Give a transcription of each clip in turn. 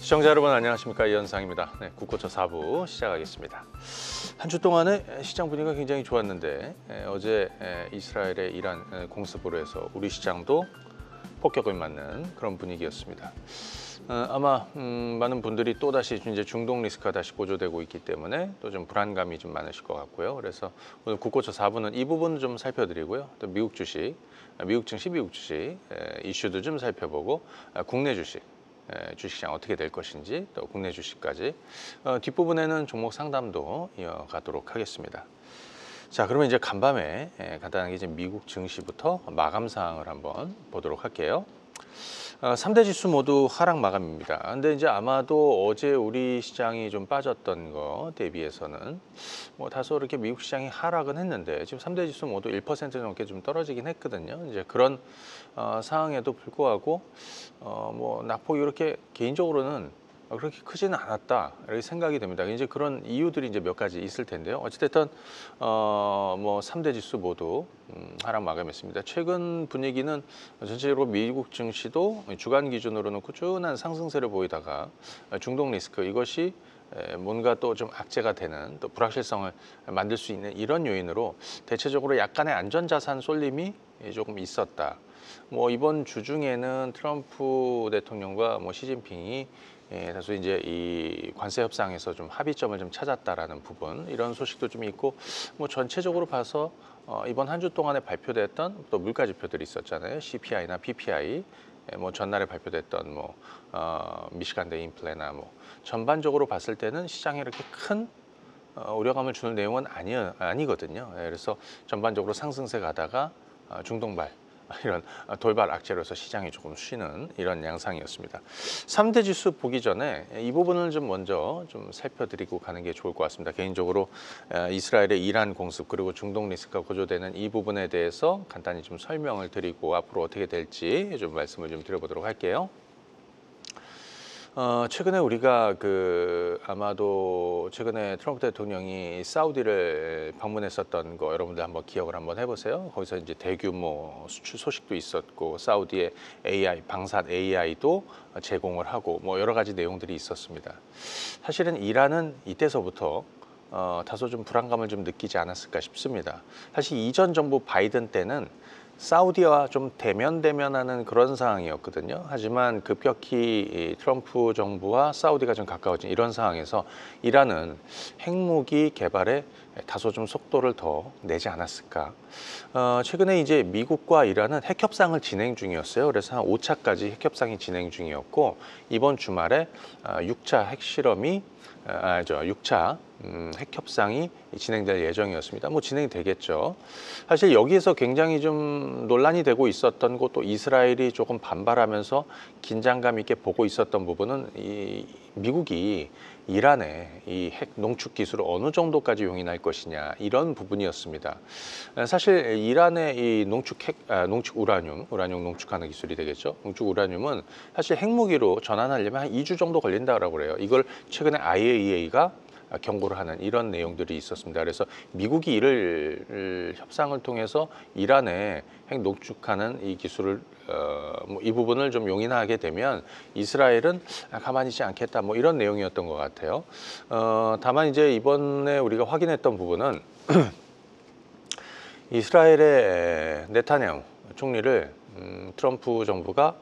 시청자 여러분 안녕하십니까, 이현상입니다. 네, 국고처 4부 시작하겠습니다. 한 주 동안의 시장 분위기가 굉장히 좋았는데 어제 이스라엘의 이란 공습으로 해서 우리 시장도 폭격을 맞는 그런 분위기였습니다. 아마 많은 분들이 또다시 이제 중동 리스크가 다시 고조되고 있기 때문에 또 좀 불안감이 좀 많으실 것 같고요. 그래서 오늘 국고처 4부는 이 부분 좀 살펴드리고요. 또 미국 주식, 미국 증시, 미국 주식 이슈도 좀 살펴보고 국내 주식 주식시장 어떻게 될 것인지, 또 국내 주식까지 뒷부분에는 종목 상담도 이어가도록 하겠습니다. 자, 그러면 이제 간밤에 간단하게 이제 미국 증시부터 마감 사항을 한번 보도록 할게요. 3대 지수 모두 하락 마감입니다. 근데 이제 아마도 어제 우리 시장이 좀 빠졌던 거 대비해서는 뭐 다소 이렇게 미국 시장이 하락은 했는데 지금 3대 지수 모두 1% 넘게 좀 떨어지긴 했거든요. 이제 그런 상황에도 불구하고 뭐 낙폭이 이렇게 개인적으로는 그렇게 크지는 않았다 이렇게 생각이 됩니다. 이제 그런 이유들이 이제 몇 가지 있을 텐데요. 어찌됐든 뭐 3대 지수 모두 하락 마감했습니다. 최근 분위기는 전체적으로 미국 증시도 주간 기준으로는 꾸준한 상승세를 보이다가 중동 리스크 이것이 뭔가 또 좀 악재가 되는, 또 불확실성을 만들 수 있는 이런 요인으로 대체적으로 약간의 안전자산 쏠림이 조금 있었다. 뭐 이번 주 중에는 트럼프 대통령과 뭐 시진핑이 다소 이제 이 관세 협상에서 좀 합의점을 좀 찾았다라는 부분, 이런 소식도 좀 있고, 뭐 전체적으로 봐서 이번 한 주 동안에 발표됐던 또 물가 지표들이 있었잖아요. CPI나 PPI, 뭐 전날에 발표됐던 뭐 미시간대 인플레나 뭐 전반적으로 봤을 때는 시장에 이렇게 큰 우려감을 주는 내용은 아니거든요. 그래서 전반적으로 상승세 가다가 중동발 이런 돌발 악재로서 시장이 조금 쉬는 이런 양상이었습니다. 3대 지수 보기 전에 이 부분을 좀 먼저 좀 살펴드리고 가는 게 좋을 것 같습니다. 개인적으로 이스라엘의 이란 공습 그리고 중동 리스크가 고조되는 이 부분에 대해서 간단히 좀 설명을 드리고 앞으로 어떻게 될지 좀 말씀을 좀 드려보도록 할게요. 최근에 우리가 아마도 최근에 트럼프 대통령이 사우디를 방문했었던 거 여러분들 한번 기억을 한번 해보세요. 거기서 이제 대규모 수출 소식도 있었고, 사우디의 AI, 방산 AI도 제공을 하고 뭐 여러 가지 내용들이 있었습니다. 사실은 이란은 이때서부터 다소 좀 불안감을 좀 느끼지 않았을까 싶습니다. 사실 이전 정부 바이든 때는 사우디와 좀 대면하는 그런 상황이었거든요. 하지만 급격히 트럼프 정부와 사우디가 좀 가까워진 이런 상황에서 이란은 핵무기 개발에 다소 좀 속도를 더 내지 않았을까. 최근에 이제 미국과 이란은 핵협상을 진행 중이었어요. 그래서 한 5차까지 핵협상이 진행 중이었고, 이번 주말에 6차 핵실험이 6차 핵협상이 진행될 예정이었습니다. 뭐 진행이 되겠죠. 사실 여기에서 굉장히 좀 논란이 되고 있었던 것도, 이스라엘이 조금 반발하면서 긴장감 있게 보고 있었던 부분은 이 미국이 이란의 이 핵 농축 기술을 어느 정도까지 용인할 것이냐, 이런 부분이었습니다. 사실 이란의 이 농축 우라늄 농축하는 기술이 되겠죠. 농축 우라늄은 사실 핵무기로 전환하려면 한 2주 정도 걸린다고 그래요. 이걸 최근에 IAEA가 경고를 하는 이런 내용들이 있었습니다. 그래서 미국이 이를 협상을 통해서 이란에 핵 농축하는 이 기술을 이 부분을 좀 용인하게 되면 이스라엘은 가만히 있지 않겠다, 뭐 이런 내용이었던 것 같아요. 다만 이제 이번에 우리가 확인했던 부분은 이스라엘의 네타냐후 총리를 트럼프 정부가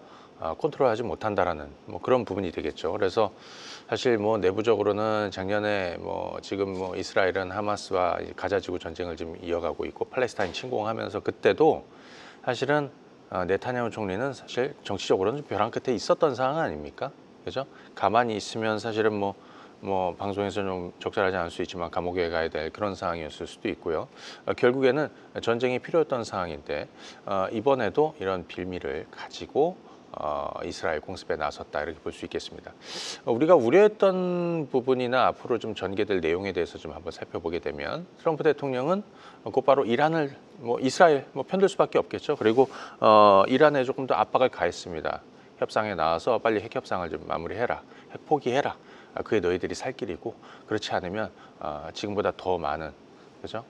컨트롤하지 못한다라는 뭐 그런 부분이 되겠죠. 그래서 사실 뭐 내부적으로는 작년에 뭐 지금 뭐 이스라엘은 하마스와 가자지구 전쟁을 지금 이어가고 있고 팔레스타인 침공하면서 그때도 사실은 네타냐후 총리는 사실 정치적으로는 좀 벼랑 끝에 있었던 상황 아닙니까? 그죠? 가만히 있으면 사실은 뭐 방송에서 좀 적절하지 않을 수 있지만 감옥에 가야 될 그런 상황이었을 수도 있고요. 결국에는 전쟁이 필요했던 상황인데 이번에도 이런 빌미를 가지고 이스라엘 공습에 나섰다, 이렇게 볼 수 있겠습니다. 우리가 우려했던 부분이나 앞으로 좀 전개될 내용에 대해서 좀 한번 살펴보게 되면, 트럼프 대통령은 곧바로 이란을 이스라엘 편들 수밖에 없겠죠. 그리고 이란에 조금 더 압박을 가했습니다. 협상에 나와서 빨리 핵 협상을 좀 마무리해라, 핵 포기해라. 그게 너희들이 살 길이고, 그렇지 않으면 지금보다 더 많은, 그죠?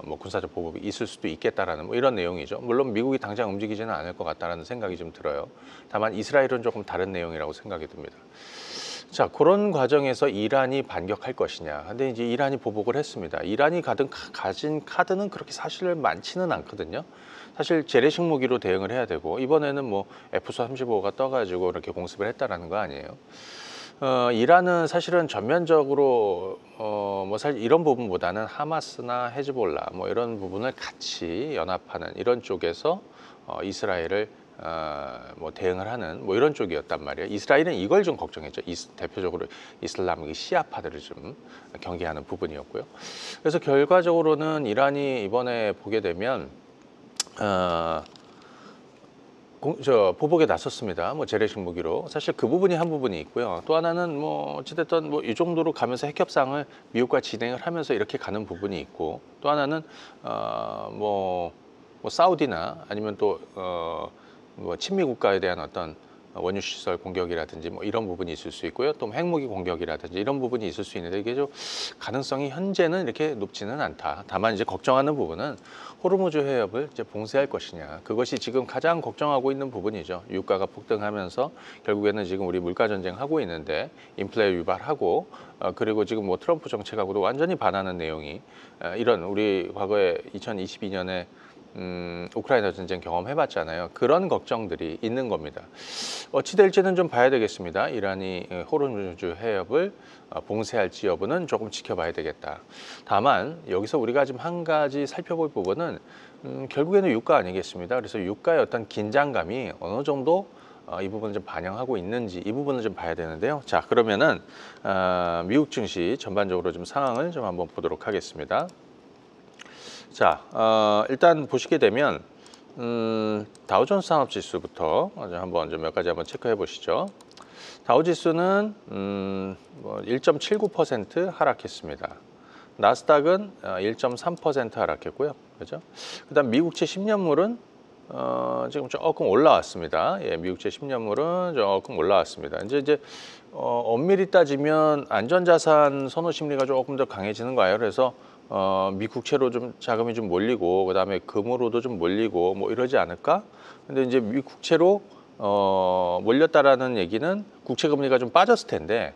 뭐 군사적 보복이 있을 수도 있겠다라는 뭐 이런 내용이죠. 물론 미국이 당장 움직이지는 않을 것 같다라는 생각이 좀 들어요. 다만 이스라엘은 조금 다른 내용이라고 생각이 듭니다. 자, 그런 과정에서 이란이 반격할 것이냐. 근데 이제 이란이 보복을 했습니다. 이란이 가진 카드는 그렇게 사실 많지는 않거든요. 사실 재래식 무기로 대응을 해야 되고, 이번에는 뭐 F-35가 떠가지고 이렇게 공습을 했다라는 거 아니에요. 이란은 사실은 전면적으로 뭐 사실 이런 부분보다는 하마스나 헤즈볼라 뭐 이런 부분을 같이 연합하는 이런 쪽에서 이스라엘을 뭐 대응을 하는 뭐 이런 쪽이었단 말이에요. 이스라엘은 이걸 좀 걱정했죠. 대표적으로 이슬람 시아파들을 좀 경계하는 부분이었고요. 그래서 결과적으로는 이란이 이번에 보게 되면 보복에 나섰습니다. 뭐 재래식 무기로. 사실 그 부분이 한 부분이 있고요. 또 하나는 뭐 어찌됐든 뭐 이 정도로 가면서 핵협상을 미국과 진행을 하면서 이렇게 가는 부분이 있고, 또 하나는 뭐 사우디나 아니면 또 뭐 친미 국가에 대한 어떤 원유 시설 공격이라든지 뭐 이런 부분이 있을 수 있고요. 또 핵무기 공격이라든지 이런 부분이 있을 수 있는데, 이게 좀 가능성이 현재는 이렇게 높지는 않다. 다만 이제 걱정하는 부분은 호르무즈 해협을 이제 봉쇄할 것이냐. 그것이 지금 가장 걱정하고 있는 부분이죠. 유가가 폭등하면서 결국에는 지금 우리 물가 전쟁 하고 있는데 인플레 유발하고 그리고 지금 뭐 트럼프 정책하고도 완전히 반하는 내용이 이런 우리 과거에 2022년에 우크라이나 전쟁 경험해봤잖아요. 그런 걱정들이 있는 겁니다. 어찌 될지는 좀 봐야 되겠습니다. 이란이 호르무즈 해협을 봉쇄할지 여부는 조금 지켜봐야 되겠다. 다만 여기서 우리가 지금 한 가지 살펴볼 부분은 결국에는 유가 아니겠습니다. 그래서 유가의 어떤 긴장감이 어느 정도 이 부분을 좀 반영하고 있는지 이 부분을 좀 봐야 되는데요. 자, 그러면은 미국 증시 전반적으로 좀 상황을 좀 한번 보도록 하겠습니다. 자, 일단 보시게 되면 다우존스 산업지수부터 한번 몇 가지 한번 체크해 보시죠. 다우지수는 뭐 1.79% 하락했습니다. 나스닥은 1.3% 하락했고요. 그죠? 그다음 미국채 10년물은 지금 조금 올라왔습니다. 예, 미국채 10년물은 조금 올라왔습니다. 이제 엄밀히 따지면 안전자산 선호 심리가 조금 더 강해지는 거예요. 그래서 미국채로 좀 자금이 좀 몰리고 그다음에 금으로도 좀 몰리고 뭐 이러지 않을까? 근데 이제 미국채로 몰렸다라는 얘기는 국채 금리가 좀 빠졌을 텐데,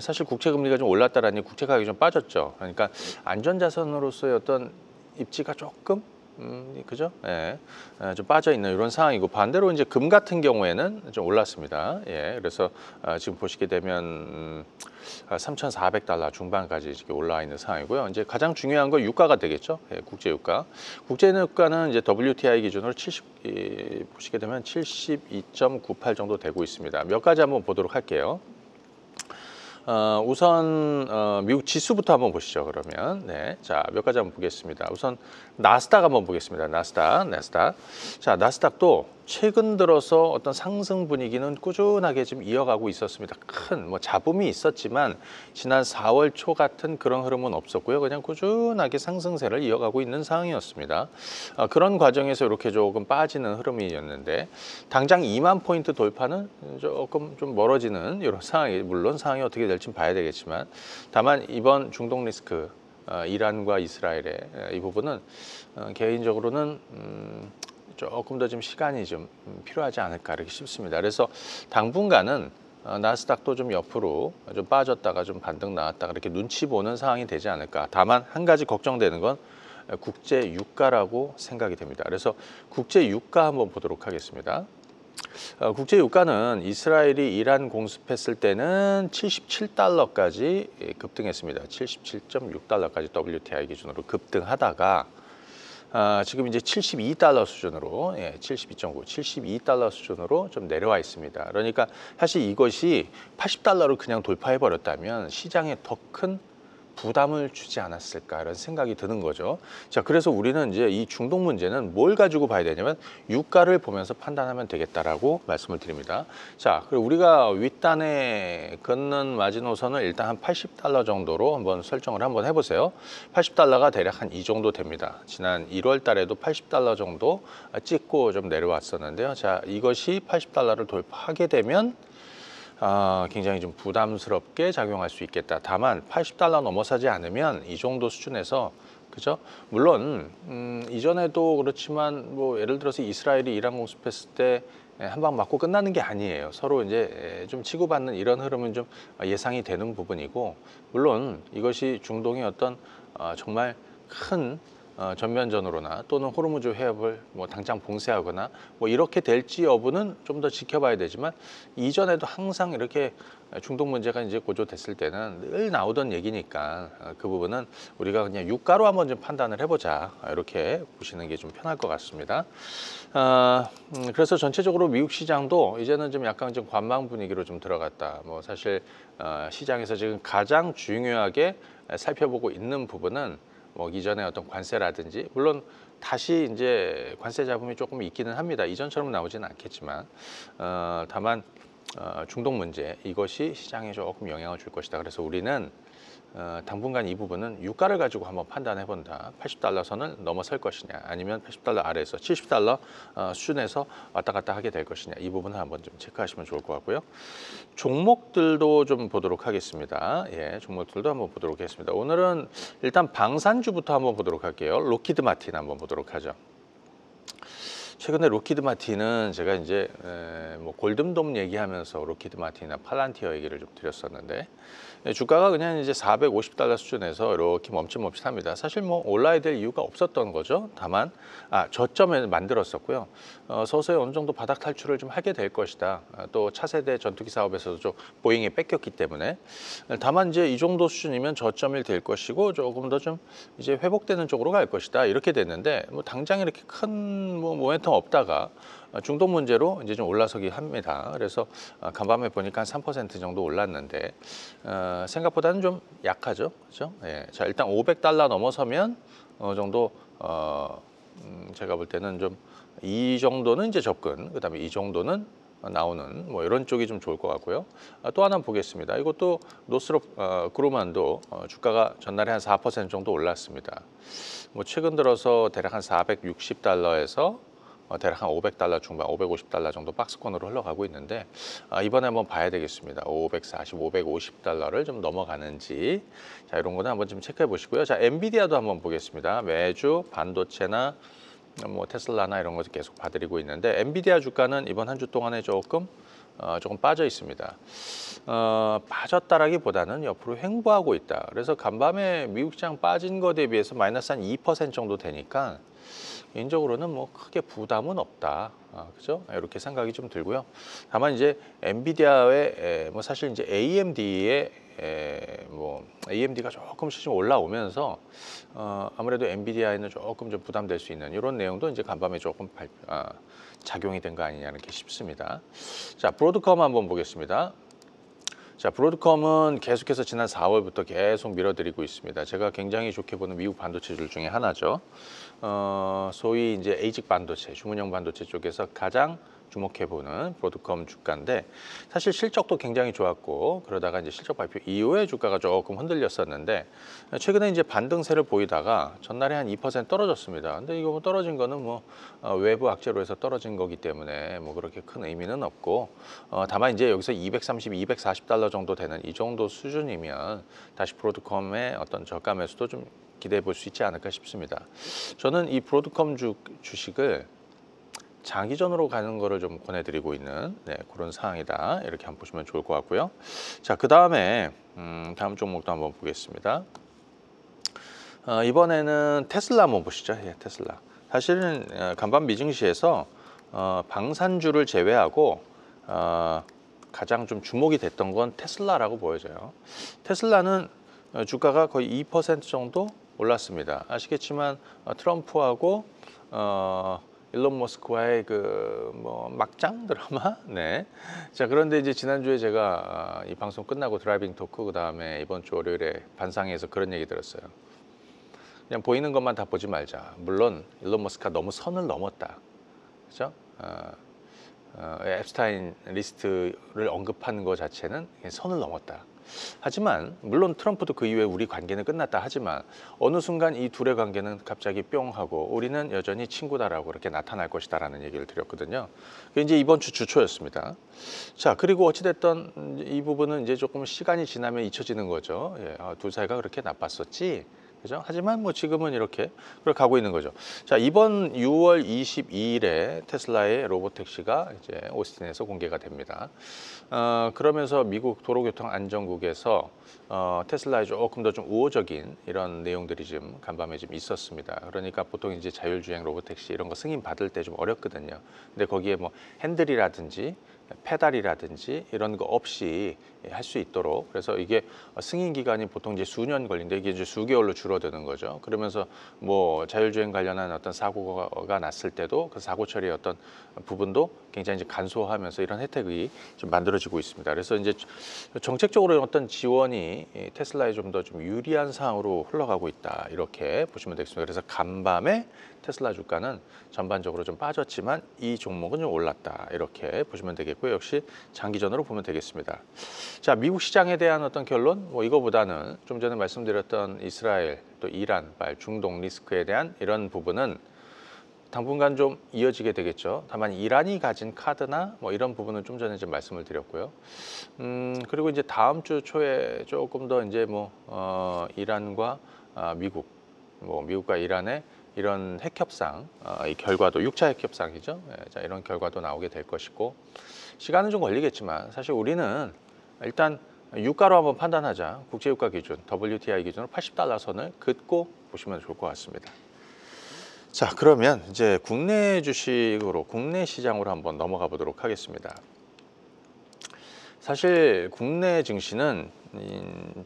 사실 국채 금리가 좀 올랐다라니 국채 가격이 좀 빠졌죠. 그러니까 안전자산으로서의 어떤 입지가 조금 그죠? 예, 좀 빠져 있는 이런 상황이고, 반대로 이제 금 같은 경우에는 좀 올랐습니다. 예, 그래서 지금 보시게 되면 3,400달러 중반까지 이렇게 올라와 있는 상황이고요. 이제 가장 중요한 건 유가가 되겠죠. 예, 국제 유가. 국제 유가는 이제 WTI 기준으로 보시게 되면 72.98 정도 되고 있습니다. 몇 가지 한번 보도록 할게요. 우선 미국 지수부터 한번 보시죠. 그러면 네, 자, 몇 가지 한번 보겠습니다. 우선 나스닥 한번 보겠습니다. 나스닥. 자, 나스닥도 최근 들어서 어떤 상승 분위기는 꾸준하게 지금 이어가고 있었습니다. 큰 뭐 잡음이 있었지만 지난 4월 초 같은 그런 흐름은 없었고요. 그냥 꾸준하게 상승세를 이어가고 있는 상황이었습니다. 그런 과정에서 이렇게 조금 빠지는 흐름이었는데, 당장 2만 포인트 돌파는 조금 좀 멀어지는 이런 상황이, 물론 상황이 어떻게 될지 봐야 되겠지만, 다만 이번 중동 리스크 이란과 이스라엘의 이 부분은 개인적으로는 조금 더 좀 시간이 좀 필요하지 않을까 이렇게 싶습니다. 그래서 당분간은 나스닥도 좀 옆으로 좀 빠졌다가 좀 반등 나왔다가 이렇게 눈치 보는 상황이 되지 않을까. 다만 한 가지 걱정되는 건 국제 유가라고 생각이 됩니다. 그래서 국제 유가 한번 보도록 하겠습니다. 국제 유가는 이스라엘이 이란 공습했을 때는 77달러까지 급등했습니다. 77.6달러까지 WTI 기준으로 급등하다가 지금 이제 72달러 수준으로, 72.9, 72달러 수준으로 좀 내려와 있습니다. 그러니까 사실 이것이 80달러를 그냥 돌파해 버렸다면 시장에 더 큰 부담을 주지 않았을까 이런 생각이 드는 거죠. 자, 그래서 우리는 이제 이 중동 문제는 뭘 가지고 봐야 되냐면 유가를 보면서 판단하면 되겠다라고 말씀을 드립니다. 자, 그리고 우리가 윗단에 걷는 마지노선을 일단 한 80달러 정도로 한번 설정을 한번 해보세요. 80달러가 대략 한 이 정도 됩니다. 지난 1월 달에도 80달러 정도 찍고 좀 내려왔었는데요. 자, 이것이 80달러를 돌파하게 되면 굉장히 좀 부담스럽게 작용할 수 있겠다. 다만 80달러 넘어서지 않으면 이 정도 수준에서, 그죠? 물론 이전에도 그렇지만 뭐 예를 들어서 이스라엘이 이란 공습했을 때 한 방 맞고 끝나는 게 아니에요. 서로 이제 좀 치고받는 이런 흐름은 좀 예상이 되는 부분이고, 물론 이것이 중동의 어떤 정말 큰 전면전으로나 또는 호르무즈 해협을 뭐 당장 봉쇄하거나 뭐 이렇게 될지 여부는 좀 더 지켜봐야 되지만, 이전에도 항상 이렇게 중동 문제가 이제 고조됐을 때는 늘 나오던 얘기니까 그 부분은 우리가 그냥 유가로 한번 좀 판단을 해보자, 이렇게 보시는 게 좀 편할 것 같습니다. 그래서 전체적으로 미국 시장도 이제는 좀 약간 좀 관망 분위기로 좀 들어갔다. 뭐 사실 시장에서 지금 가장 중요하게 살펴보고 있는 부분은 뭐 이전에 어떤 관세라든지, 물론 다시 이제 관세 잡음이 조금 있기는 합니다. 이전처럼 나오지는 않겠지만, 다만 중동 문제, 이것이 시장에 조금 영향을 줄 것이다. 그래서 우리는 당분간 이 부분은 유가를 가지고 한번 판단해 본다. 80달러 선을 넘어설 것이냐, 아니면 80달러 아래에서 70달러 수준에서 왔다 갔다 하게 될 것이냐, 이 부분을 한번 좀 체크하시면 좋을 것 같고요. 종목들도 좀 보도록 하겠습니다. 예, 종목들도 한번 보도록 하겠습니다. 오늘은 일단 방산주부터 한번 보도록 할게요. 로키드 마틴 한번 보도록 하죠. 최근에 로키드 마틴은 제가 이제 뭐 골든돔 얘기하면서 로키드 마틴이나 팔란티어 얘기를 좀 드렸었는데, 주가가 그냥 이제 450달러 수준에서 이렇게 멈칫멈칫합니다. 사실 뭐 올라야 될 이유가 없었던 거죠. 다만 저점을 만들었었고요. 서서히 어느 정도 바닥 탈출을 좀 하게 될 것이다. 또 차세대 전투기 사업에서도 좀 보잉이 뺏겼기 때문에, 다만 이제 이 정도 수준이면 저점이 될 것이고 조금 더 좀 이제 회복되는 쪽으로 갈 것이다, 이렇게 됐는데, 뭐 당장 이렇게 큰 뭐 모멘텀 없다가 중동 문제로 이제 좀 올라서기 합니다. 그래서 간밤에 보니까 한 3% 정도 올랐는데, 생각보다는 좀 약하죠, 그렇죠? 예. 자, 일단 500달러 넘어서면 어느 정도 제가 볼 때는 좀 이 정도는 이제 접근, 그다음에 이 정도는 나오는 뭐 이런 쪽이 좀 좋을 것 같고요. 또 하나 보겠습니다. 이것도 노스롭 그루만도 주가가 전날에 한 4% 정도 올랐습니다. 뭐 최근 들어서 대략 한 460달러에서 대략 한 500달러 중반, 550달러 정도 박스권으로 흘러가고 있는데, 이번에 한번 봐야 되겠습니다. 540, 550달러를 좀 넘어가는지, 자, 이런 거는 한번 좀 체크해 보시고요. 자, 엔비디아도 한번 보겠습니다. 매주 반도체나 뭐 테슬라나 이런 것을 계속 봐드리고 있는데, 엔비디아 주가는 이번 한 주 동안에 조금 빠져 있습니다. 빠졌다라기보다는 옆으로 횡보하고 있다. 그래서 간밤에 미국 시장 빠진 거 대비해서 마이너스 한 2% 정도 되니까 개인적으로는 뭐 크게 부담은 없다. 그죠? 이렇게 생각이 좀 들고요. 다만 이제 엔비디아의 뭐 사실 이제 AMD의 뭐 AMD가 조금씩 좀 올라오면서 아무래도 엔비디아에는 조금 좀 부담될 수 있는 이런 내용도 이제 간밤에 조금 작용이 된 거 아니냐 이렇게 싶습니다. 자, 브로드컴 한번 보겠습니다. 자, 브로드컴은 계속해서 지난 4월부터 계속 밀어드리고 있습니다. 제가 굉장히 좋게 보는 미국 반도체들 중에 하나죠. 소위 이제 에이직 반도체, 주문형 반도체 쪽에서 가장 주목해보는 브로드컴 주가인데, 사실 실적도 굉장히 좋았고, 그러다가 이제 실적 발표 이후에 주가가 조금 흔들렸었는데, 최근에 이제 반등세를 보이다가 전날에 한 2% 떨어졌습니다. 근데 이거 뭐 떨어진 거는 뭐 외부 악재로 해서 떨어진 거기 때문에 뭐 그렇게 큰 의미는 없고, 다만 이제 여기서 230, 240달러 정도 되는 이 정도 수준이면 다시 브로드컴의 어떤 저가 매수도 좀 기대해 볼 수 있지 않을까 싶습니다. 저는 이 브로드컴 주식을 장기전으로 가는 거를 좀 권해드리고 있는 그런 상황이다. 이렇게 한번 보시면 좋을 것 같고요. 자, 그 다음에 다음 종목도 한번 보겠습니다. 이번에는 테슬라 한번 보시죠. 예, 테슬라. 사실은 간밤 미증시에서 방산주를 제외하고 가장 좀 주목이 됐던 건 테슬라라고 보여져요. 테슬라는 주가가 거의 2% 정도 올랐습니다. 아시겠지만 트럼프하고 일론 머스크와의 그 뭐 막장 드라마, 네. 자, 그런데 이제 지난주에 제가 이 방송 끝나고 드라이빙 토크, 그 다음에 이번 주 월요일에 반상회에서 그런 얘기 들었어요. 그냥 보이는 것만 다 보지 말자. 물론 일론 머스크가 너무 선을 넘었다, 그렇죠? 앱스타인 리스트를 언급하는 것 자체는 선을 넘었다. 하지만 물론 트럼프도 그 이후에 우리 관계는 끝났다 하지만 어느 순간 이 둘의 관계는 갑자기 뿅 하고 우리는 여전히 친구다라고 이렇게 나타날 것이다라는 얘기를 드렸거든요. 그게 이제 이번 주 주초였습니다. 자, 그리고 어찌됐든 이 부분은 이제 조금 시간이 지나면 잊혀지는 거죠. 예, 둘 사이가 그렇게 나빴었지. 그죠? 하지만 뭐 지금은 이렇게 가고 있는 거죠. 자, 이번 6월 22일에 테슬라의 로보택시가 이제 오스틴에서 공개가 됩니다. 그러면서 미국 도로교통안전국에서 테슬라의 조금 더 좀 우호적인 이런 내용들이 좀 간밤에 좀 있었습니다. 그러니까 보통 이제 자율주행 로보택시 이런 거 승인 받을 때 좀 어렵거든요. 근데 거기에 뭐 핸들이라든지 페달이라든지 이런 거 없이 할 수 있도록, 그래서 이게 승인 기간이 보통 이제 수년 걸리는데 이게 이제 수개월로 줄어드는 거죠. 그러면서 뭐 자율주행 관련한 어떤 사고가 났을 때도 그 사고 처리의 어떤 부분도 굉장히 이제 간소화하면서 이런 혜택이 좀 만들어지고 있습니다. 그래서 이제 정책적으로 어떤 지원이 테슬라에 좀 더 좀 유리한 상황으로 흘러가고 있다, 이렇게 보시면 되겠습니다. 그래서 간밤에 테슬라 주가는 전반적으로 좀 빠졌지만 이 종목은 좀 올랐다, 이렇게 보시면 되겠고요. 역시 장기전으로 보면 되겠습니다. 자, 미국 시장에 대한 어떤 결론, 뭐 이거보다는 좀 전에 말씀드렸던 이스라엘 또 이란발 중동 리스크에 대한 이런 부분은 당분간 좀 이어지게 되겠죠. 다만 이란이 가진 카드나 뭐 이런 부분은 좀 전에 좀 말씀을 드렸고요. 그리고 이제 다음 주 초에 조금 더 이제 뭐 이란과 미국, 뭐 미국과 이란의 이런 핵 협상, 이 결과도 6차 핵 협상이죠. 예, 자, 이런 결과도 나오게 될 것이고, 시간은 좀 걸리겠지만 사실 우리는 일단 유가로 한번 판단하자. 국제유가 기준 WTI 기준으로 80달러 선을 긋고 보시면 좋을 것 같습니다. 자, 그러면 이제 국내 주식으로, 국내 시장으로 한번 넘어가 보도록 하겠습니다. 사실 국내 증시는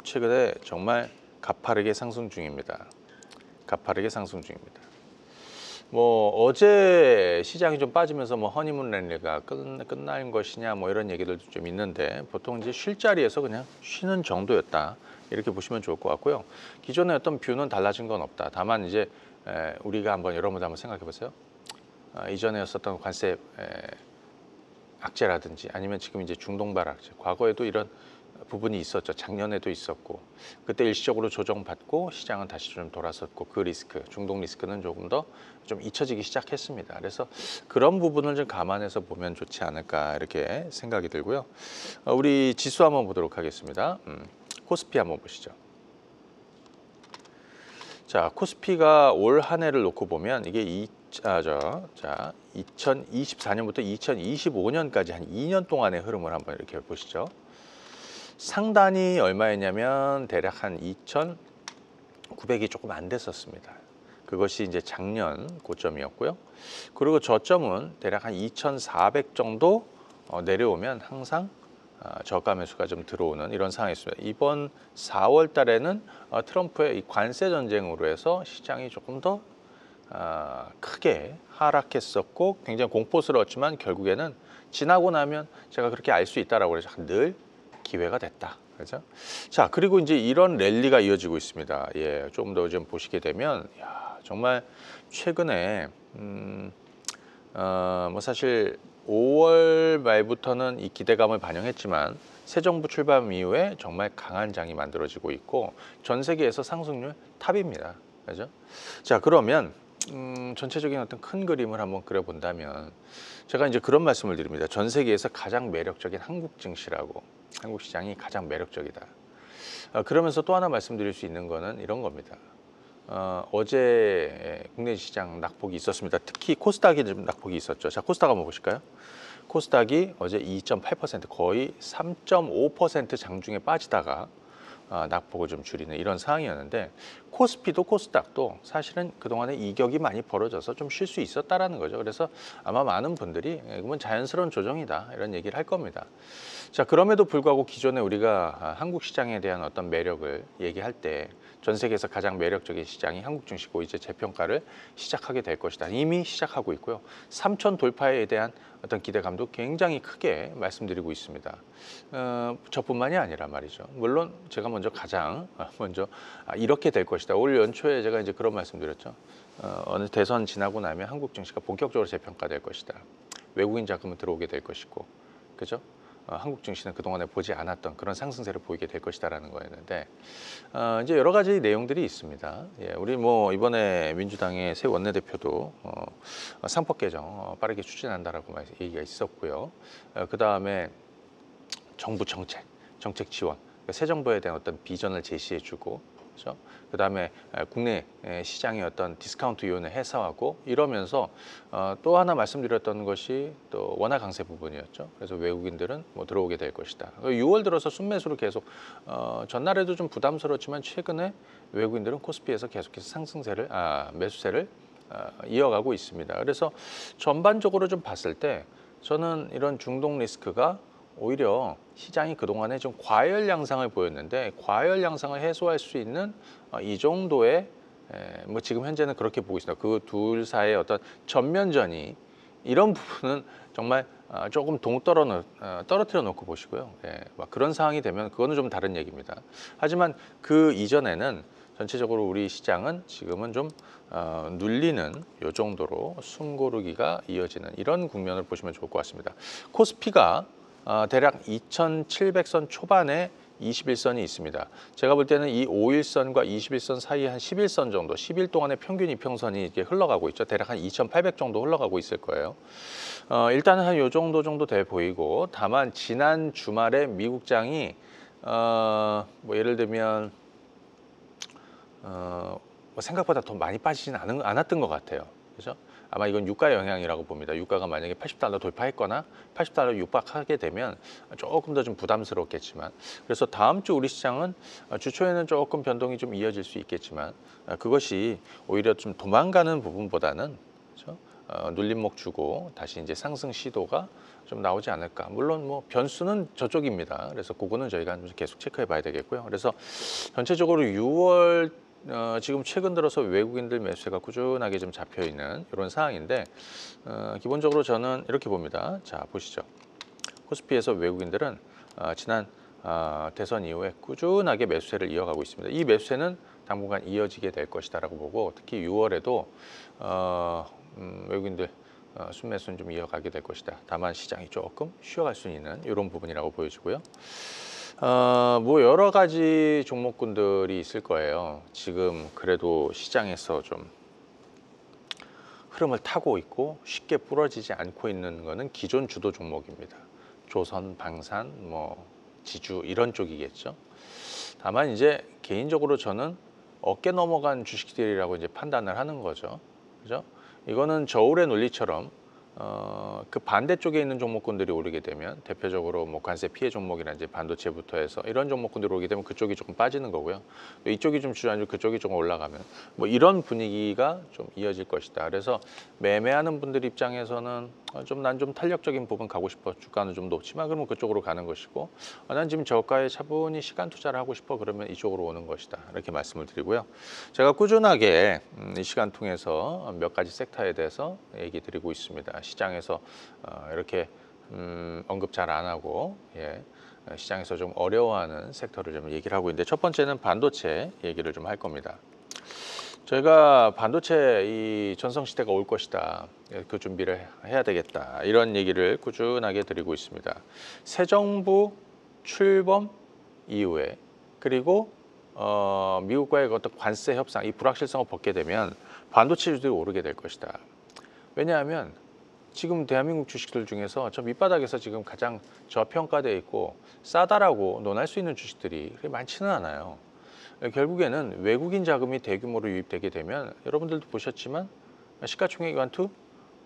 최근에 정말 가파르게 상승 중입니다. 가파르게 상승 중입니다. 뭐 어제 시장이 좀 빠지면서 뭐 허니문 랠리가 끝날 것이냐 뭐 이런 얘기들도 좀 있는데, 보통 이제 쉴 자리에서 그냥 쉬는 정도였다, 이렇게 보시면 좋을 것 같고요. 기존의 어떤 뷰는 달라진 건 없다. 다만 이제 우리가 한번 여러분들 한번 생각해 보세요. 이전에였었던 관세 악재라든지 아니면 지금 이제 중동발 악재, 과거에도 이런 부분이 있었죠. 작년에도 있었고, 그때 일시적으로 조정받고 시장은 다시 좀 돌아섰고, 그 리스크, 중동 리스크는 조금 더 좀 잊혀지기 시작했습니다. 그래서 그런 부분을 좀 감안해서 보면 좋지 않을까, 이렇게 생각이 들고요. 우리 지수 한번 보도록 하겠습니다. 코스피 한번 보시죠. 자, 코스피가 올 한 해를 놓고 보면 이게 2024년부터 2025년까지 한 2년 동안의 흐름을 한번 이렇게 보시죠. 상단이 얼마였냐면 대략 한 2,900이 조금 안 됐었습니다. 그것이 이제 작년 고점이었고요. 그리고 저점은 대략 한 2,400 정도 내려오면 항상 저가 매수가 좀 들어오는 이런 상황이었습니다. 이번 4월 달에는 트럼프의 이 관세 전쟁으로 해서 시장이 조금 더 크게 하락했었고, 굉장히 공포스러웠지만 결국에는 지나고 나면 제가 그렇게 알 수 있다라고 해서 늘 기회가 됐다. 그렇죠? 자, 그리고 이제 이런 랠리가 이어지고 있습니다. 예, 좀 더 좀 보시게 되면, 야, 정말 최근에 뭐 사실 5월 말부터는 이 기대감을 반영했지만 새 정부 출범 이후에 정말 강한 장이 만들어지고 있고, 전 세계에서 상승률 탑입니다. 그죠? 자, 그러면 전체적인 어떤 큰 그림을 한번 그려본다면, 제가 이제 그런 말씀을 드립니다. 전 세계에서 가장 매력적인 한국 증시라고, 한국 시장이 가장 매력적이다. 그러면서 또 하나 말씀드릴 수 있는 거는 이런 겁니다. 어제 국내 시장 낙폭이 있었습니다. 특히 코스닥이 좀 낙폭이 있었죠. 자, 코스닥 한번 보실까요? 코스닥이 어제 2.8%, 거의 3.5% 장중에 빠지다가 낙폭을 좀 줄이는 이런 상황이었는데, 코스피도 코스닥도 사실은 그동안에 이격이 많이 벌어져서 좀 쉴 수 있었다라는 거죠. 그래서 아마 많은 분들이 그건 자연스러운 조정이다, 이런 얘기를 할 겁니다. 자, 그럼에도 불구하고 기존에 우리가 한국 시장에 대한 어떤 매력을 얘기할 때 전 세계에서 가장 매력적인 시장이 한국 증시고, 이제 재평가를 시작하게 될 것이다. 이미 시작하고 있고요. 3천 돌파에 대한 어떤 기대감도 굉장히 크게 말씀드리고 있습니다. 저뿐만이 아니라 말이죠. 물론 제가 가장 먼저 이렇게 될 것이다. 올 연초에 제가 이제 그런 말씀드렸죠. 어느 대선 지나고 나면 한국 증시가 본격적으로 재평가될 것이다. 외국인 자금은 들어오게 될 것이고, 그죠? 한국 증시는 그동안에 보지 않았던 그런 상승세를 보이게 될 것이다라는 거였는데, 이제 여러 가지 내용들이 있습니다. 예, 우리 뭐 이번에 민주당의 새 원내대표도 상법 개정 빠르게 추진한다라고 얘기가 있었고요. 그 다음에 정부 정책 지원, 새 정부에 대한 어떤 비전을 제시해주고, 그렇죠? 그다음에 국내 시장의 어떤 디스카운트 요인을 해소하고 이러면서 또 하나 말씀드렸던 것이 또 원화 강세 부분이었죠. 그래서 외국인들은 뭐 들어오게 될 것이다. 6월 들어서 순매수를 계속 전날에도 좀 부담스러웠지만 최근에 외국인들은 코스피에서 계속해서 상승세를 매수세를 이어가고 있습니다. 그래서 전반적으로 좀 봤을 때 저는 이런 중동 리스크가 오히려 시장이 그동안에 좀 과열 양상을 보였는데 과열 양상을 해소할 수 있는 이 정도의 뭐 지금 현재는 그렇게 보고 있습니다. 그 둘 사이의 어떤 전면전이 이런 부분은 정말 조금 떨어뜨려 놓고 보시고요. 막 그런 상황이 되면 그거는 좀 다른 얘기입니다. 하지만 그 이전에는 전체적으로 우리 시장은 지금은 좀 눌리는 요 정도로 숨고르기가 이어지는 이런 국면을 보시면 좋을 것 같습니다. 코스피가 대략 2,700선 초반에 21선이 있습니다. 제가 볼 때는 이 5일선과 21선 사이에 한 11선 정도, 10일 동안의 평균 이평선이 이렇게 흘러가고 있죠. 대략 한 2,800 정도 흘러가고 있을 거예요. 일단은 한 요 정도 돼 보이고, 다만 지난 주말에 미국장이 뭐 예를 들면 뭐 생각보다 더 많이 빠지지는 않았던 것 같아요. 그죠? 아마 이건 유가 영향이라고 봅니다. 유가가 만약에 80달러 돌파했거나 80달러 육박하게 되면 조금 더 좀 부담스럽겠지만, 그래서 다음 주 우리 시장은 주초에는 조금 변동이 좀 이어질 수 있겠지만 그것이 오히려 좀 도망가는 부분보다는, 그렇죠? 눌림목 주고 다시 이제 상승 시도가 좀 나오지 않을까. 물론 뭐 변수는 저쪽입니다. 그래서 그거는 저희가 계속 체크해 봐야 되겠고요. 그래서 전체적으로 6월 지금 최근 들어서 외국인들 매수세가 꾸준하게 좀 잡혀 있는 이런 상황인데, 기본적으로 저는 이렇게 봅니다. 자, 보시죠. 코스피에서 외국인들은 지난 대선 이후에 꾸준하게 매수세를 이어가고 있습니다. 이 매수세는 당분간 이어지게 될 것이다라고 보고, 특히 6월에도 외국인들 순매수는 좀 이어가게 될 것이다. 다만 시장이 조금 쉬어갈 수 있는 이런 부분이라고 보여지고요. 뭐 여러 가지 종목군들이 있을 거예요. 지금 그래도 시장에서 좀 흐름을 타고 있고 쉽게 부러지지 않고 있는 거는 기존 주도 종목입니다. 조선, 방산, 뭐 지주 이런 쪽이겠죠. 다만 이제 개인적으로 저는 어깨 넘어간 주식들이라고 이제 판단을 하는 거죠. 그죠? 이거는 저울의 논리처럼 그 반대쪽에 있는 종목군들이 오르게 되면, 대표적으로 뭐 관세 피해 종목이나 이제 반도체부터 해서 이런 종목군들이 오르게 되면 그쪽이 조금 빠지는 거고요. 이쪽이 좀 주저앉고 그쪽이 조금 올라가면 뭐 이런 분위기가 좀 이어질 것이다. 그래서 매매하는 분들 입장에서는 난 좀 탄력적인 부분 가고 싶어, 주가는 좀 높지만 그러면 그쪽으로 가는 것이고, 난 지금 저가에 차분히 시간 투자를 하고 싶어, 그러면 이쪽으로 오는 것이다. 이렇게 말씀을 드리고요. 제가 꾸준하게 이 시간 통해서 몇 가지 섹터에 대해서 얘기 드리고 있습니다. 시장에서 이렇게 언급 잘 안 하고 시장에서 좀 어려워하는 섹터를 좀 얘기를 하고 있는데, 첫 번째는 반도체 얘기를 좀 할 겁니다. 저희가 반도체 이 전성시대가 올 것이다, 그 준비를 해야 되겠다, 이런 얘기를 꾸준하게 드리고 있습니다. 새 정부 출범 이후에, 그리고 미국과의 어떤 관세 협상, 이 불확실성을 벗게 되면 반도체주들이 오르게 될 것이다. 왜냐하면 지금 대한민국 주식들 중에서 저 밑바닥에서 지금 가장 저평가되어 있고 싸다라고 논할 수 있는 주식들이 그렇게 많지는 않아요. 결국에는 외국인 자금이 대규모로 유입되게 되면, 여러분들도 보셨지만 시가총액 완투,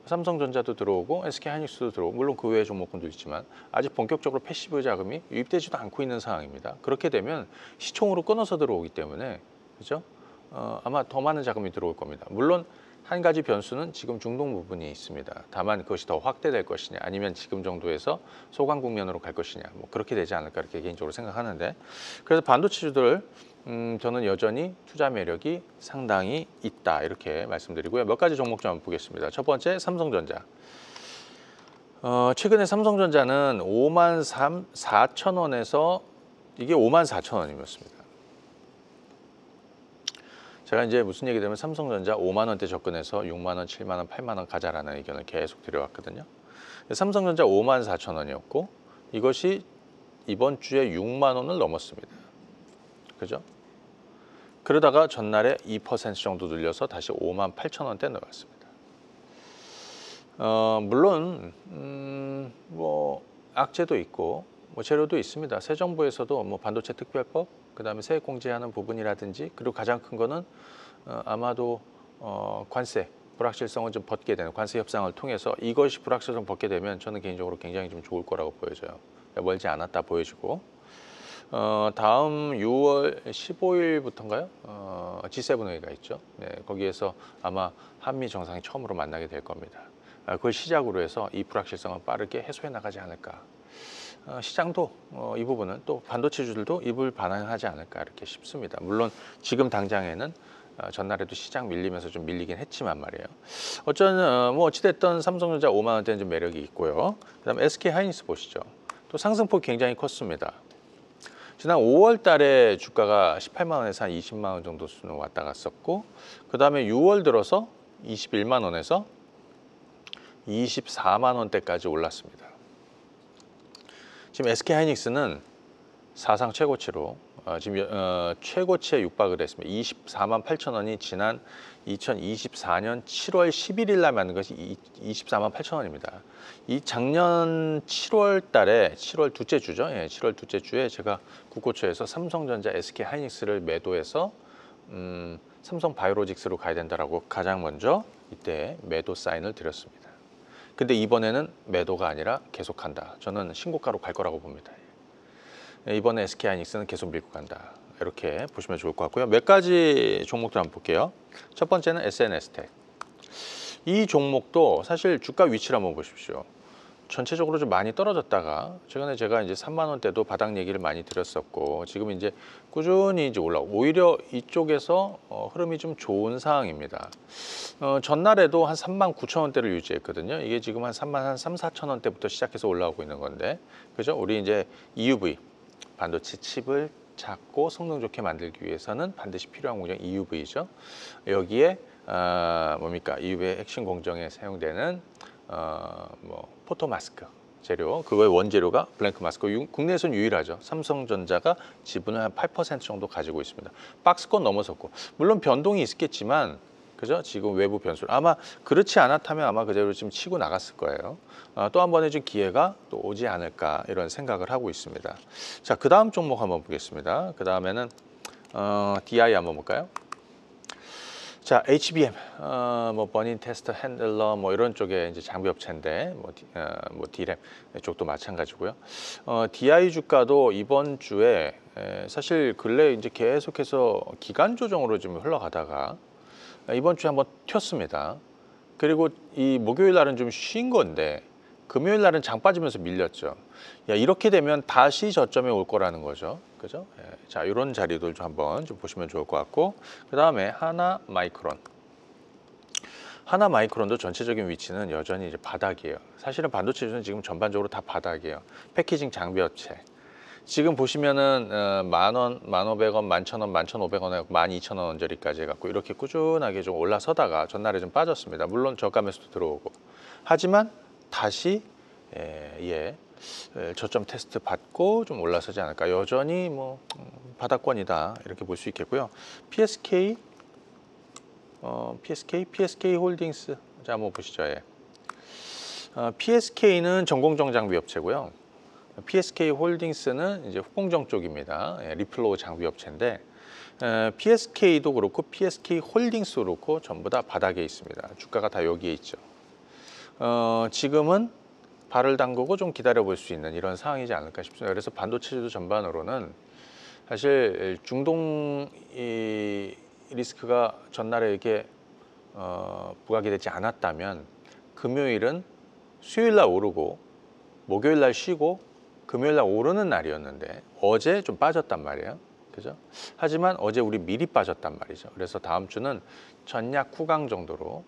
삼성전자도 들어오고 SK하이닉스도 들어오고, 물론 그 외의 종목군도 있지만 아직 본격적으로 패시브 자금이 유입되지도 않고 있는 상황입니다. 그렇게 되면 시총으로 끊어서 들어오기 때문에, 그죠? 아마 더 많은 자금이 들어올 겁니다. 물론 한 가지 변수는 지금 중동 부분이 있습니다. 다만 그것이 더 확대될 것이냐, 아니면 지금 정도에서 소강 국면으로 갈 것이냐, 뭐 그렇게 되지 않을까, 이렇게 개인적으로 생각하는데, 그래서 반도체주들 저는 여전히 투자 매력이 상당히 있다, 이렇게 말씀드리고요. 몇 가지 종목 좀 한번 보겠습니다. 첫 번째, 삼성전자. 최근에 삼성전자는 54,000원에서 이게 54,000원이었습니다. 제가 이제 무슨 얘기 되면 삼성전자 5만 원대 접근해서 6만 원, 7만 원, 8만 원 가자라는 의견을 계속 드려왔거든요. 삼성전자 54,000원이었고 이것이 이번 주에 6만 원을 넘었습니다. 그죠? 그러다가 전날에 2% 정도 늘려서 다시 58,000원대 내려왔습니다. 물론 뭐 악재도 있고 뭐 재료도 있습니다. 새 정부에서도 뭐 반도체 특별법, 그다음에 세액 공제하는 부분이라든지, 그리고 가장 큰 거는 아마도 관세 불확실성을 좀 벗게 되는 관세 협상을 통해서 이것이 불확실성 벗게 되면 저는 개인적으로 굉장히 좀 좋을 거라고 보여져요. 멀지 않았다 보여지고, 다음 6월 15일부터인가요? G7 회의가 있죠. 네, 거기에서 아마 한미 정상이 처음으로 만나게 될 겁니다. 그걸 시작으로 해서 이 불확실성을 빠르게 해소해 나가지 않을까. 시장도 이 부분은 또 반도체주들도 이불 반응하지 않을까 이렇게 싶습니다. 물론 지금 당장에는 전날에도 시장 밀리면서 좀 밀리긴 했지만 말이에요. 뭐 어찌됐든 삼성전자 5만 원대는 좀 매력이 있고요. 그다음 SK 하이닉스 보시죠. 또 상승폭 굉장히 컸습니다. 지난 5월 달에 주가가 18만 원에서 한 20만 원 정도 수준 왔다 갔었고, 그 다음에 6월 들어서 21만 원에서 24만 원대까지 올랐습니다. 지금 SK 하이닉스는 사상 최고치로 지금 최고치에 육박을 했습니다. 24만 8천 원이 지난 2024년 7월 11일 날 만든 것이 24만 8천 원입니다. 이 작년 7월 달에 7월 둘째 주죠. 예, 7월 둘째 주에 제가 국고초에서 삼성전자 SK 하이닉스를 매도해서 삼성 바이오로직스로 가야 된다라고 가장 먼저 이때 매도 사인을 드렸습니다. 근데 이번에는 매도가 아니라 계속한다. 저는 신고가로 갈 거라고 봅니다. 이번에 SK 하이닉스는 계속 밀고 간다. 이렇게 보시면 좋을 것 같고요. 몇 가지 종목들 한번 볼게요. 첫 번째는 SNS텍. 이 종목도 사실 주가 위치를 한번 보십시오. 전체적으로 좀 많이 떨어졌다가 최근에 제가 이제 3만 원대도 바닥 얘기를 많이 드렸었고, 지금 이제 꾸준히 이제 올라오고, 오히려 이쪽에서 흐름이 좀 좋은 상황입니다. 전날에도 한 3만 9천 원대를 유지했거든요. 이게 지금 한 3만 3, 4천 원대부터 시작해서 올라오고 있는 건데, 그죠? 우리 이제 EUV 반도체 칩을 작고 성능 좋게 만들기 위해서는 반드시 필요한 공정 EUV죠. 여기에 뭡니까? EUV의 핵심 공정에 사용되는 뭐 포토 마스크 재료, 그거의 원재료가 블랭크 마스크. 국내에서는 유일하죠. 삼성전자가 지분을 한 8% 정도 가지고 있습니다. 박스권 넘어섰고, 물론 변동이 있겠지만, 그죠? 지금 외부 변수 아마 그렇지 않았다면 아마 그대로 지금 치고 나갔을 거예요. 또 한 번의 좀 기회가 또 오지 않을까 이런 생각을 하고 있습니다. 자, 그 다음 종목 한번 보겠습니다. 그 다음에는 DI 한번 볼까요? 자, HBM, 뭐 버닝 테스트 핸들러 뭐 이런 쪽에 이제 장비 업체인데, 뭐 D램 쪽도 마찬가지고요. DI 주가도 이번 주에 사실 근래 이제 계속해서 기간 조정으로 좀 흘러가다가 이번 주에 한번 튀었습니다. 그리고 이 목요일 날은 좀 쉰 건데 금요일 날은 장 빠지면서 밀렸죠. 야, 이렇게 되면 다시 저점에 올 거라는 거죠. 그죠? 예, 자, 이런 자리들 좀 한번 좀 보시면 좋을 것 같고, 그 다음에 하나 마이크론. 하나 마이크론도 전체적인 위치는 여전히 이제 바닥이에요. 사실은 반도체주는 지금 전반적으로 다 바닥이에요. 패키징 장비 업체. 지금 보시면은 10,000원, 1,500원, 11,000원, 11,500원에 12,000원 언저리까지 해갖고 이렇게 꾸준하게 좀 올라서다가 전날에 좀 빠졌습니다. 물론 저가 매수도 들어오고. 하지만 다시 저점 테스트 받고 좀 올라서지 않을까. 여전히 뭐 바닥권이다 이렇게 볼 수 있겠고요. PSK 홀딩스 자 한번 보시죠. 예. PSK는 전공정 장비 업체고요. PSK 홀딩스는 이제 후공정 쪽입니다. 예, 리플로우 장비 업체인데 PSK도 그렇고 PSK 홀딩스도 그렇고 전부 다 바닥에 있습니다. 주가가 다 여기에 있죠. 지금은 발을 담그고 좀 기다려 볼 수 있는 이런 상황이지 않을까 싶습니다. 그래서 반도체주 전반으로는 사실 중동 리스크가 전날에 이렇게 부각이 되지 않았다면 금요일은 수요일 날 오르고 목요일 날 쉬고 금요일 날 오르는 날이었는데 어제 좀 빠졌단 말이에요. 그죠? 하지만 어제 우리 미리 빠졌단 말이죠. 그래서 다음 주는 전약 후강 정도로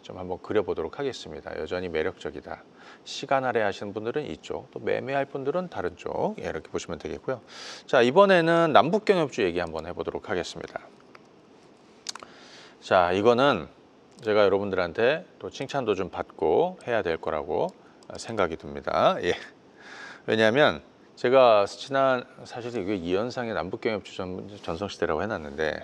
좀 한번 그려보도록 하겠습니다. 여전히 매력적이다. 시간 할애 하시는 분들은 이쪽, 또 매매할 분들은 다른 쪽 이렇게 보시면 되겠고요. 자, 이번에는 남북경협주 얘기 한번 해보도록 하겠습니다. 자, 이거는 제가 여러분들한테 또 칭찬도 좀 받고 해야 될 거라고 생각이 듭니다. 예. 왜냐하면 제가 지난 사실 이게 이현상의 남북경협주 전성시대라고 해놨는데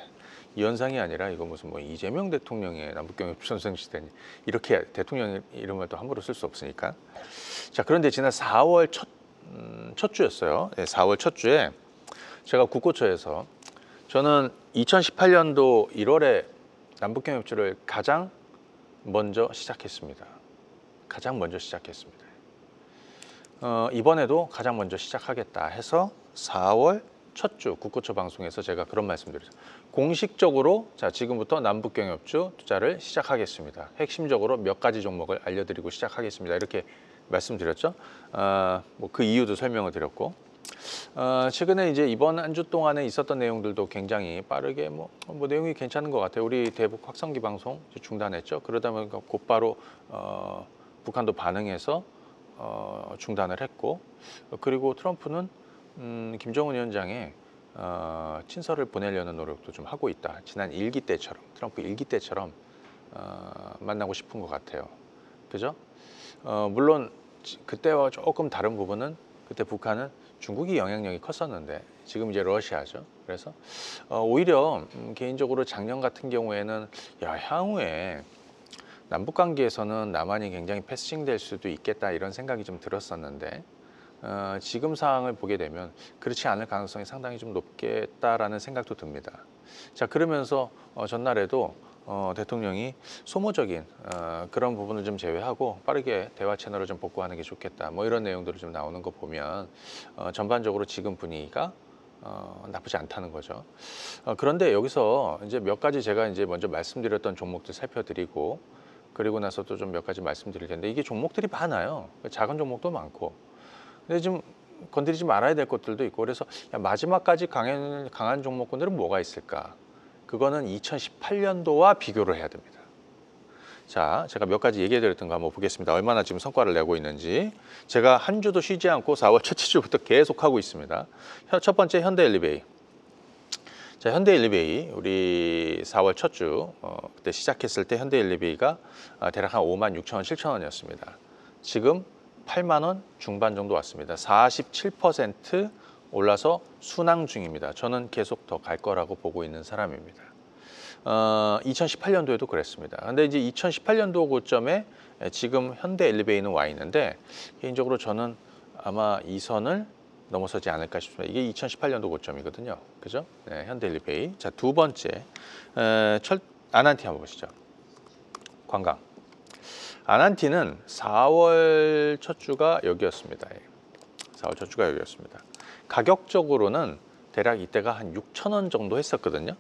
이현상이 아니라 이거 무슨 뭐 이재명 대통령의 남북경협주 전성시대니 이렇게 대통령 이름을 또 함부로 쓸 수 없으니까. 자, 그런데 지난 4월 첫 첫 주였어요. 네, 4월 첫 주에 제가 국고처에서 저는 2018년도 1월에 남북경협주를 가장 먼저 시작했습니다. 가장 먼저 시작했습니다. 이번에도 가장 먼저 시작하겠다 해서 4월 첫 주 국고처 방송에서 제가 그런 말씀드렸죠. 공식적으로 자 지금부터 남북경협주 투자를 시작하겠습니다. 핵심적으로 몇 가지 종목을 알려드리고 시작하겠습니다. 이렇게 말씀드렸죠. 뭐 그 이유도 설명을 드렸고 최근에 이제 이번 한 주 동안에 있었던 내용들도 굉장히 빠르게 뭐 내용이 괜찮은 것 같아요. 우리 대북 확성기 방송 중단했죠. 그러다 보니까 곧바로 북한도 반응해서 중단을 했고 그리고 트럼프는 김정은 위원장의 친서를 보내려는 노력도 좀 하고 있다. 지난 일기 때처럼 트럼프 일기 때처럼 만나고 싶은 것 같아요. 그죠? 물론 그때와 조금 다른 부분은 그때 북한은 중국이 영향력이 컸었는데 지금 이제 러시아죠. 그래서 오히려 개인적으로 작년 같은 경우에는 향후에 남북 관계에서는 남한이 굉장히 패싱될 수도 있겠다 이런 생각이 좀 들었었는데 지금 상황을 보게 되면 그렇지 않을 가능성이 상당히 좀 높겠다라는 생각도 듭니다. 자 그러면서 전날에도 대통령이 소모적인 그런 부분을 좀 제외하고 빠르게 대화 채널을 좀 복구하는 게 좋겠다. 뭐 이런 내용들이 좀 나오는 거 보면 전반적으로 지금 분위기가 나쁘지 않다는 거죠. 그런데 여기서 이제 몇 가지 제가 이제 먼저 말씀드렸던 종목들 살펴드리고 그리고 나서 또 좀 몇 가지 말씀드릴 텐데 이게 종목들이 많아요. 작은 종목도 많고. 근데 좀 건드리지 말아야 될 것들도 있고 그래서 마지막까지 강한 종목군들은 뭐가 있을까? 그거는 2018년도와 비교를 해야 됩니다. 자, 제가 몇 가지 얘기해 드렸던 거 한번 보겠습니다. 얼마나 지금 성과를 내고 있는지. 제가 한 주도 쉬지 않고 4월 첫째 주부터 계속 하고 있습니다. 첫 번째 현대엘리베이. 자, 현대엘리베이 우리 4월 첫 주 그때 시작했을 때 현대엘리베이가 대략 한 56,000원, 7,000원이었습니다. 지금 8만 원 중반 정도 왔습니다. 47% 올라서 순항 중입니다. 저는 계속 더 갈 거라고 보고 있는 사람입니다. 2018년도에도 그랬습니다. 근데 이제 2018년도 고점에 지금 현대엘리베이는 와 있는데 개인적으로 저는 아마 이 선을 넘어서지 않을까 싶습니다. 이게 2018년도 고점이거든요. 그죠? 네, 현대엘리베이. 자, 두 번째 아난티 한번 보시죠. 관광. 아난티는 4월 첫 주가 여기였습니다. 4월 첫 주가 여기였습니다. 가격적으로는 대략 이때가 한 6,000원 정도 했었거든요.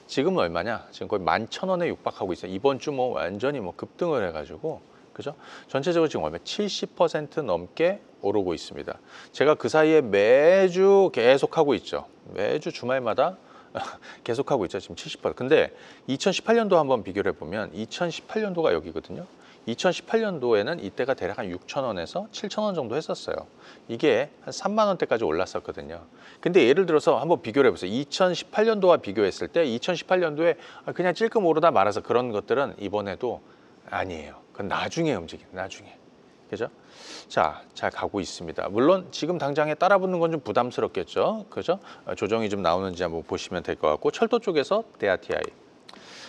지금은 얼마냐? 지금 거의 11,000원에 육박하고 있어요. 이번 주 뭐 완전히 뭐 급등을 해가지고 그죠? 전체적으로 지금 얼마 70% 넘게 오르고 있습니다. 제가 그 사이에 매주 계속 하고 있죠. 매주 주말마다 계속 하고 있죠. 지금 70%. 근데 2018년도 한번 비교를 해보면 2018년도가 여기거든요. 2018년도에는 이때가 대략 한 6,000원에서 7,000원 정도 했었어요. 이게 한 3만 원대까지 올랐었거든요. 근데 예를 들어서 한번 비교를 해보세요. 2018년도와 비교했을 때 2018년도에 그냥 찔끔 오르다 말아서 그런 것들은 이번에도 아니에요. 그건 나중에 움직여요. 나중에. 그죠? 자, 잘 가고 있습니다. 물론 지금 당장에 따라붙는 건 좀 부담스럽겠죠. 그죠? 조정이 좀 나오는지 한번 보시면 될 것 같고 철도 쪽에서 데아티아이.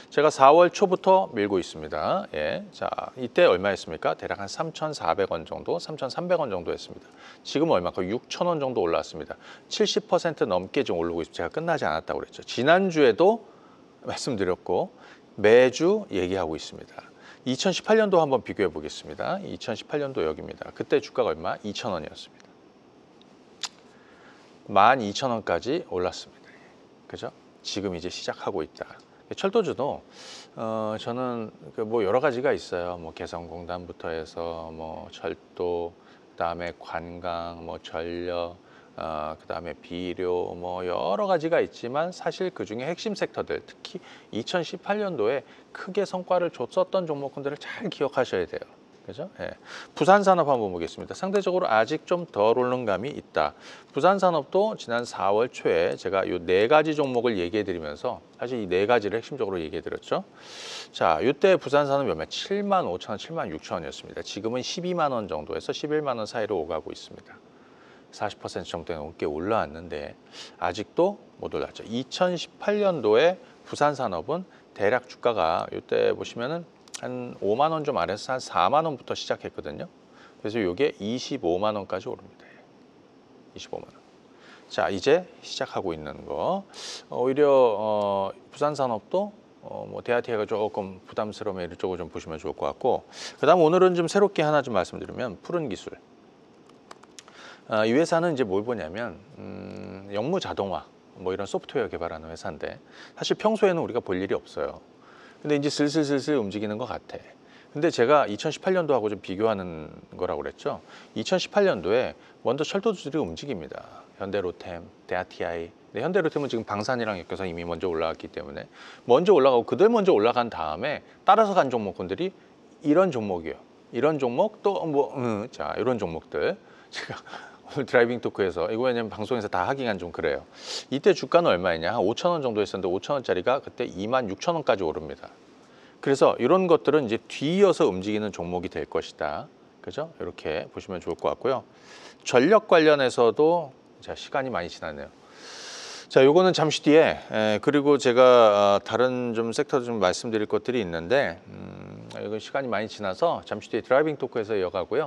제가 4월 초부터 밀고 있습니다. 예, 자 이때 얼마였습니까? 대략 한 3,400원 정도, 3,300원 정도 했습니다. 지금 얼마? 거의 6,000원 정도 올랐습니다. 70% 넘게 좀 오르고 있습니다. 제가 끝나지 않았다고 그랬죠. 지난주에도 말씀드렸고 매주 얘기하고 있습니다. 2018년도 한번 비교해 보겠습니다. 2018년도 여기입니다. 그때 주가가 얼마? 2,000원이었습니다. 12,000원까지 올랐습니다. 그죠? 지금 이제 시작하고 있다. 철도주도 저는 뭐 여러 가지가 있어요. 뭐 개성공단부터 해서 뭐 철도, 그다음에 관광, 뭐 전력, 그다음에 비료, 뭐 여러 가지가 있지만 사실 그 중에 핵심 섹터들, 특히 2018년도에 크게 성과를 줬었던 종목군들을 잘 기억하셔야 돼요. 그죠? 예. 부산산업 한번 보겠습니다. 상대적으로 아직 좀 덜 오른 감이 있다. 부산산업도 지난 4월 초에 제가 이 네 가지 종목을 얘기해 드리면서 사실 이 네 가지를 핵심적으로 얘기해 드렸죠. 자, 이때 부산산업이 얼마? 75,000원, 76,000원이었습니다. 지금은 12만 원 정도에서 11만 원 사이로 오가고 있습니다. 40% 정도 넘게 올라왔는데 아직도 못 올랐죠. 2018년도에 부산산업은 대략 주가가 이때 보시면은 한 5만 원 좀 아래서 한 4만 원부터 시작했거든요. 그래서 이게 25만 원까지 오릅니다. 25만 원. 자, 이제 시작하고 있는 거. 오히려 부산산업도 뭐 대아티아가 조금 부담스러우면 이쪽을 좀 보시면 좋을 것 같고, 그다음 오늘은 좀 새롭게 하나 좀 말씀드리면 푸른 기술. 이 회사는 이제 뭘 보냐면 영무 자동화 뭐 이런 소프트웨어 개발하는 회사인데, 사실 평소에는 우리가 볼 일이 없어요. 근데 이제 슬슬 움직이는 것 같아. 근데 제가 2018년도하고 좀 비교하는 거라고 그랬죠. 2018년도에 먼저 철도주들이 움직입니다. 현대로템, 대아티아이. 근데 현대로템은 지금 방산이랑 엮여서 이미 먼저 올라갔기 때문에 먼저 올라가고, 그들 먼저 올라간 다음에 따라서 간 종목군들이 이런 종목이에요. 이런 종목 또 뭐 자, 이런 종목들 제가 오늘 드라이빙 토크에서, 이거 왜냐면 방송에서 다 하기가 좀 그래요. 이때 주가는 얼마였냐? 한 5천 원 정도 했었는데 5천 원짜리가 그때 26,000원까지 오릅니다. 그래서 이런 것들은 이제 뒤이어서 움직이는 종목이 될 것이다. 그죠? 이렇게 보시면 좋을 것 같고요. 전력 관련해서도, 자, 시간이 많이 지났네요. 자, 요거는 잠시 뒤에, 그리고 제가 다른 좀 섹터 좀 말씀드릴 것들이 있는데, 이건 시간이 많이 지나서 잠시 뒤에 드라이빙 토크에서 이어가고요.